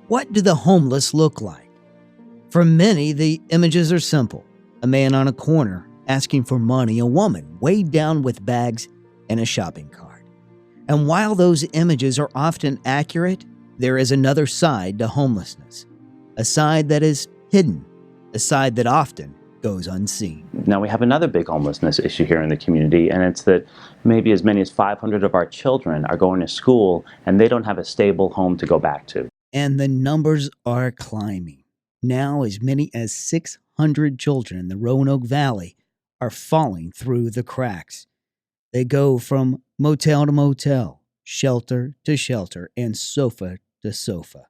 What do the homeless look like? For many, the images are simple. A man on a corner asking for money, a woman weighed down with bags, and a shopping cart. And while those images are often accurate, there is another side to homelessness. A side that is hidden, a side that often goes unseen. Now we have another big homelessness issue here in the community, and it's that maybe as many as 500 of our children are going to school and they don't have a stable home to go back to. And the numbers are climbing. Now as many as 600 children in the Roanoke Valley are falling through the cracks. They go from motel to motel, shelter to shelter, and sofa to sofa,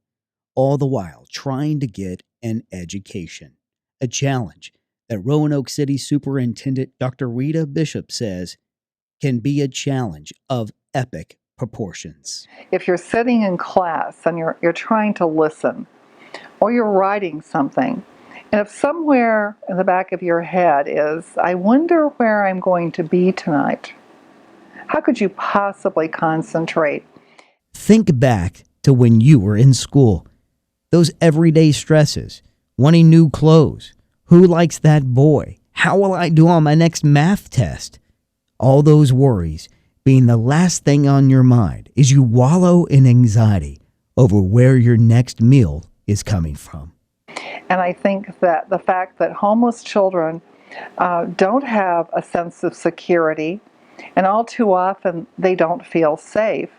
all the while trying to get an education. A challenge that Roanoke City Superintendent Dr. Rita Bishop says can be a challenge of epic proportions. If you're sitting in class and you're trying to listen, or you're writing something, and if somewhere in the back of your head is, I wonder where I'm going to be tonight, how could you possibly concentrate? Think back to when you were in school. Those everyday stresses, wanting new clothes. Who likes that boy? How will I do on my next math test? All those worries being the last thing on your mind as you wallow in anxiety over where your next meal is coming from. And I think that the fact that homeless children don't have a sense of security, and all too often they don't feel safe.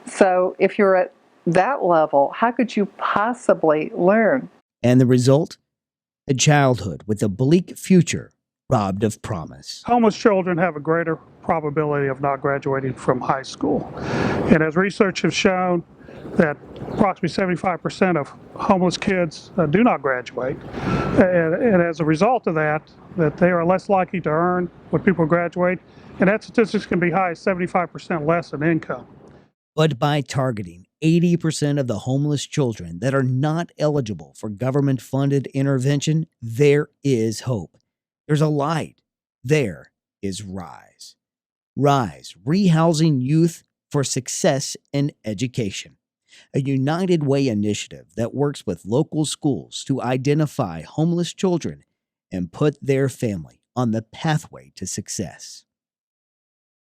So if you're at that level, how could you possibly learn? And the result? A childhood with a bleak future robbed of promise. Homeless children have a greater probability of not graduating from high school. And as research has shown, that approximately 75% of homeless kids do not graduate. And as a result of that they are less likely to earn when people graduate. And that statistics can be high as 75% less in income. But by targeting 80% of the homeless children that are not eligible for government-funded intervention, there is hope. There's a light. There is RYSE. RYSE, Rehousing Youth for Success in Education. A United Way initiative that works with local schools to identify homeless children and put their family on the pathway to success.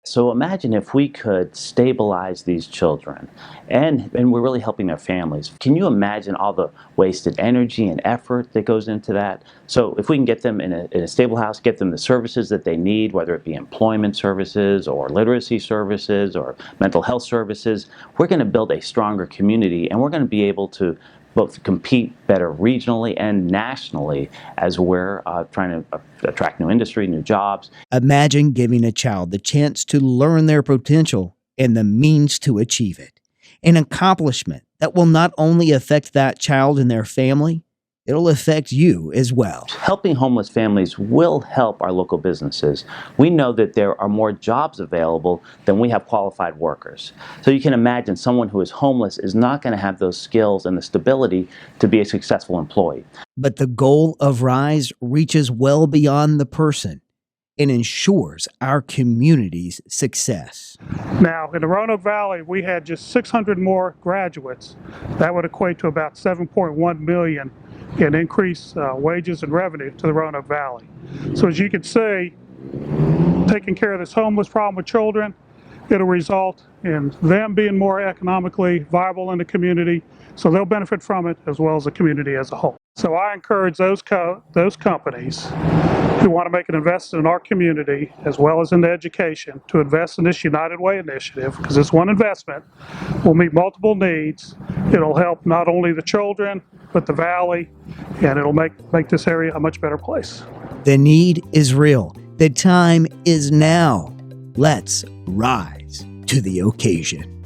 So imagine if we could stabilize these children and we're really helping their families. Can you imagine all the wasted energy and effort that goes into that? So if we can get them in a stable house, get them the services that they need, whether it be employment services or literacy services or mental health services, we're going to build a stronger community, and we're going to be able to both compete better regionally and nationally as we're trying to attract new industry, new jobs. Imagine giving a child the chance to learn their potential and the means to achieve it. An accomplishment that will not only affect that child and their family, it'll affect you as well. Helping homeless families will help our local businesses. We know that there are more jobs available than we have qualified workers. So you can imagine someone who is homeless is not going to have those skills and the stability to be a successful employee. But the goal of RYSE reaches well beyond the person and ensures our community's success. Now, in the Roanoke Valley, we had just 600 more graduates. That would equate to about $7.1 million in increased wages and revenue to the Roanoke Valley. So as you can see, taking care of this homeless problem with children, it'll result in them being more economically viable in the community, so they'll benefit from it as well as the community as a whole. So I encourage those companies who want to make an investment in our community as well as in the education to invest in this United Way initiative, because this one investment will meet multiple needs. It'll help not only the children but the valley, and it'll make this area a much better place. The need is real. The time is now. Let's rise to the occasion.